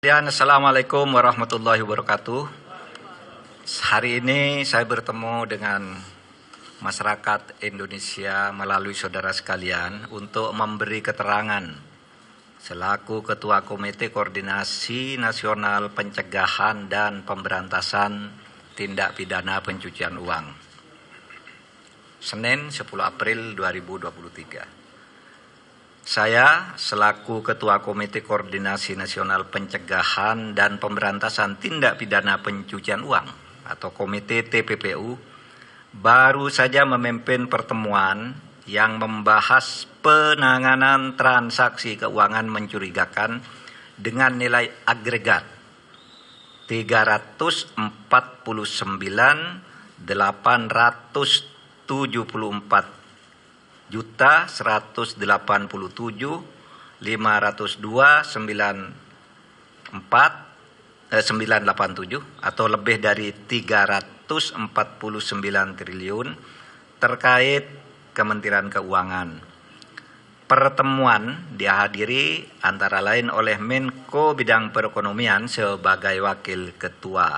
Assalamualaikum warahmatullahi wabarakatuh. Hari ini saya bertemu dengan masyarakat Indonesia melalui saudara sekalian untuk memberi keterangan selaku Ketua Komite Koordinasi Nasional Pencegahan dan Pemberantasan Tindak Pidana Pencucian Uang. Senin 10 April 2023. Saya selaku Ketua Komite Koordinasi Nasional Pencegahan dan Pemberantasan Tindak Pidana Pencucian Uang atau Komite TPPU baru saja memimpin pertemuan yang membahas penanganan transaksi keuangan mencurigakan dengan nilai agregat 344.184.502.987 atau lebih dari 349 triliun terkait Kementerian Keuangan. Pertemuan dihadiri antara lain oleh Menko Bidang Perekonomian sebagai Wakil Ketua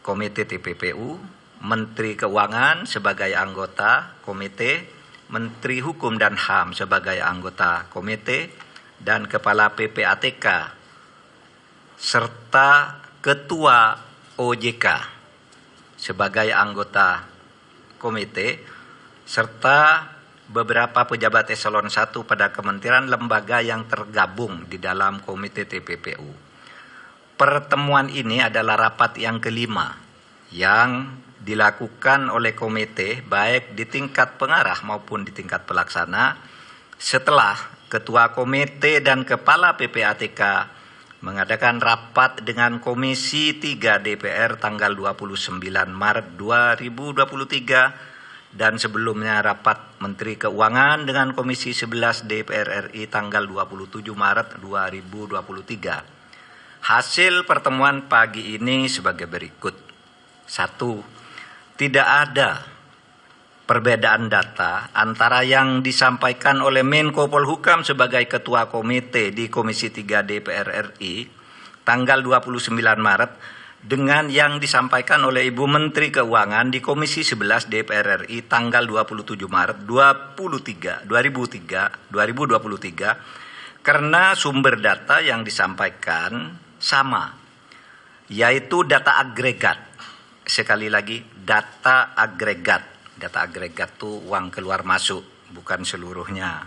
Komite TPPU, Menteri Keuangan sebagai anggota komite, Menteri Hukum dan HAM sebagai anggota komite, dan Kepala PPATK, serta Ketua OJK sebagai anggota komite, serta beberapa pejabat eselon 1 pada kementerian lembaga yang tergabung di dalam komite TPPU. Pertemuan ini adalah rapat yang kelima yang dilakukan oleh komite baik di tingkat pengarah maupun di tingkat pelaksana setelah Ketua Komite dan Kepala PPATK mengadakan rapat dengan Komisi 3 DPR tanggal 29 Maret 2023 dan sebelumnya rapat Menteri Keuangan dengan Komisi 11 DPR RI tanggal 27 Maret 2023. Hasil pertemuan pagi ini sebagai berikut. 1. Tidak ada perbedaan data antara yang disampaikan oleh Menko Polhukam sebagai Ketua Komite di Komisi 3 DPR RI tanggal 29 Maret dengan yang disampaikan oleh Ibu Menteri Keuangan di Komisi 11 DPR RI tanggal 27 Maret 2023 karena sumber data yang disampaikan sama, yaitu data agregat. Sekali lagi, data agregat. Data agregat itu uang keluar masuk, bukan seluruhnya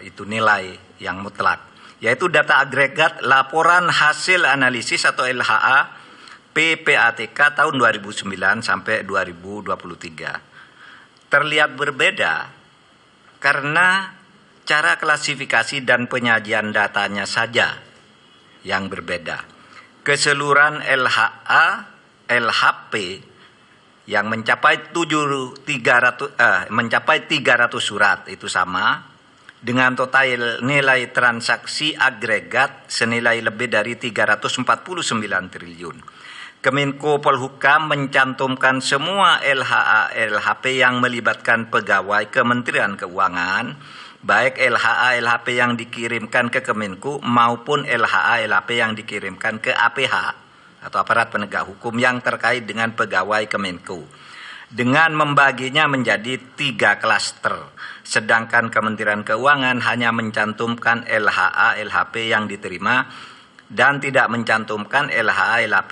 itu nilai yang mutlak. Yaitu data agregat laporan hasil analisis atau LHA PPATK tahun 2009 sampai 2023. Terlihat berbeda karena cara klasifikasi dan penyajian datanya saja yang berbeda. Keseluruhan LHP yang mencapai 300 surat itu sama dengan total nilai transaksi agregat senilai lebih dari 349 triliun. Kemenko Polhukam mencantumkan semua LHA-LHP yang melibatkan pegawai Kementerian Keuangan, baik LHA-LHP yang dikirimkan ke Kemenku maupun LHA-LHP yang dikirimkan ke APH atau aparat penegak hukum yang terkait dengan pegawai Kemenku, dengan membaginya menjadi 3 klaster, sedangkan Kementerian Keuangan hanya mencantumkan LHA-LHP yang diterima dan tidak mencantumkan LHA-LHP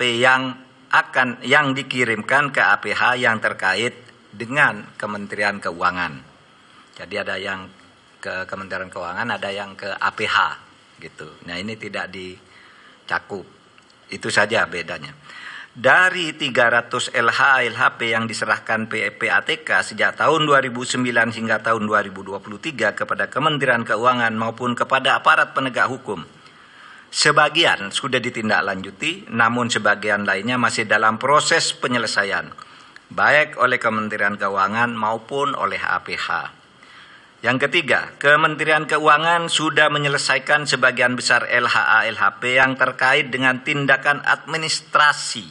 yang dikirimkan ke APH yang terkait dengan Kementerian Keuangan. Jadi ada yang ke Kementerian Keuangan, ada yang ke APH gitu. Nah, ini tidak dicakup. Itu saja bedanya. Dari 300 LHA-LHP yang diserahkan PPATK sejak tahun 2009 hingga tahun 2023 kepada Kementerian Keuangan maupun kepada aparat penegak hukum, sebagian sudah ditindaklanjuti, namun sebagian lainnya masih dalam proses penyelesaian, baik oleh Kementerian Keuangan maupun oleh APH. Yang ketiga, Kementerian Keuangan sudah menyelesaikan sebagian besar LHA-LHP yang terkait dengan tindakan administrasi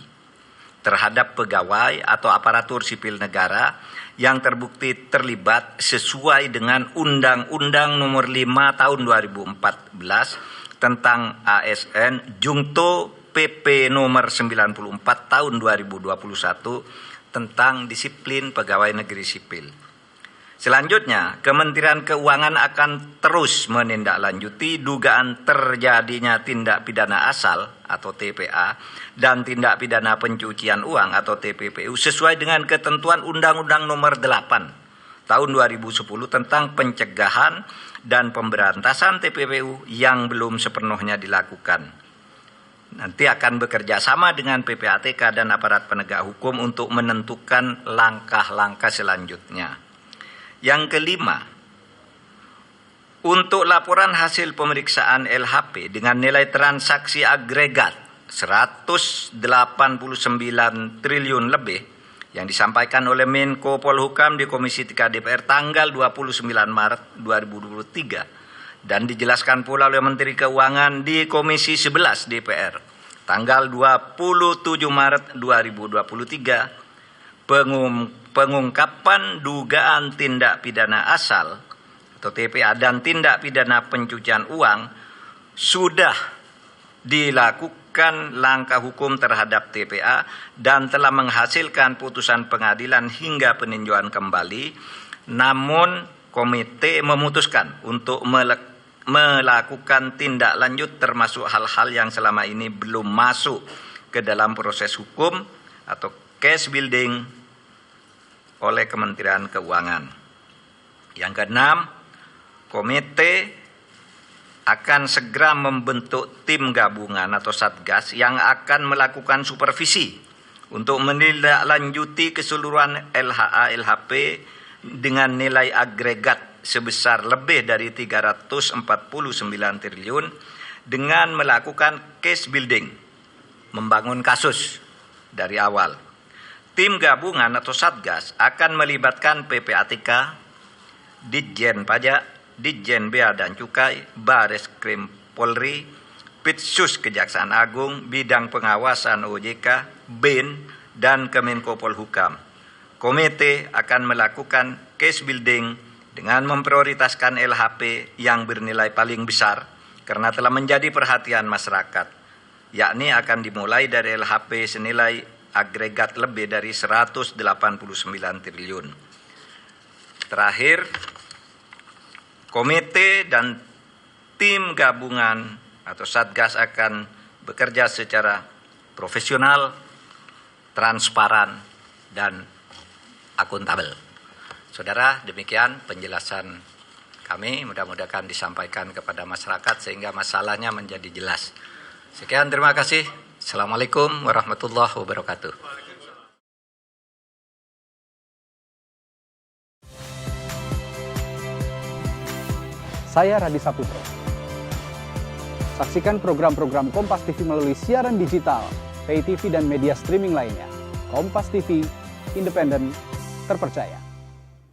terhadap pegawai atau aparatur sipil negara yang terbukti terlibat sesuai dengan Undang-Undang Nomor 5 Tahun 2014 tentang ASN Jungto PP nomor 94 tahun 2021 tentang disiplin pegawai negeri sipil. Selanjutnya, Kementerian Keuangan akan terus menindaklanjuti dugaan terjadinya tindak pidana asal atau TPA dan tindak pidana pencucian uang atau TPPU sesuai dengan ketentuan Undang-Undang Nomor 8 tahun 2010 tentang pencegahan dan pemberantasan TPPU yang belum sepenuhnya dilakukan. Nanti akan bekerja sama dengan PPATK dan aparat penegak hukum untuk menentukan langkah-langkah selanjutnya. Yang kelima, untuk laporan hasil pemeriksaan LHP dengan nilai transaksi agregat 189 triliun lebih yang disampaikan oleh Menko Polhukam di Komisi 3 DPR tanggal 29 Maret 2023 dan dijelaskan pula oleh Menteri Keuangan di Komisi 11 DPR tanggal 27 Maret 2023, pengungkapan dugaan tindak pidana asal atau TPA dan tindak pidana pencucian uang sudah dilakukan langkah hukum terhadap TPA dan telah menghasilkan putusan pengadilan hingga peninjauan kembali. Namun komite memutuskan untuk melakukan tindak lanjut termasuk hal-hal yang selama ini belum masuk ke dalam proses hukum atau case building oleh Kementerian Keuangan. Yang keenam, komite akan segera membentuk tim gabungan atau satgas yang akan melakukan supervisi untuk menindaklanjuti keseluruhan LHA LHP dengan nilai agregat sebesar lebih dari 349 triliun dengan melakukan case building, membangun kasus dari awal. Tim gabungan atau satgas akan melibatkan PPATK, Ditjen Pajak, Ditjen Bea dan Cukai, Bareskrim Polri, Pitsus Kejaksaan Agung, Bidang Pengawasan OJK, BIN, dan Kemenko Polhukam. Komite akan melakukan case building dengan memprioritaskan LHP yang bernilai paling besar karena telah menjadi perhatian masyarakat, yakni akan dimulai dari LHP senilai agregat lebih dari 189 triliun. Terakhir, komite dan tim gabungan atau satgas akan bekerja secara profesional, transparan, dan akuntabel. Saudara, demikian penjelasan kami. Mudah-mudahan disampaikan kepada masyarakat sehingga masalahnya menjadi jelas. Sekian, terima kasih. Assalamualaikum warahmatullahi wabarakatuh. Saya Radi Saputro. Saksikan program-program Kompas TV melalui siaran digital, pay TV dan media streaming lainnya. Kompas TV, independen, terpercaya.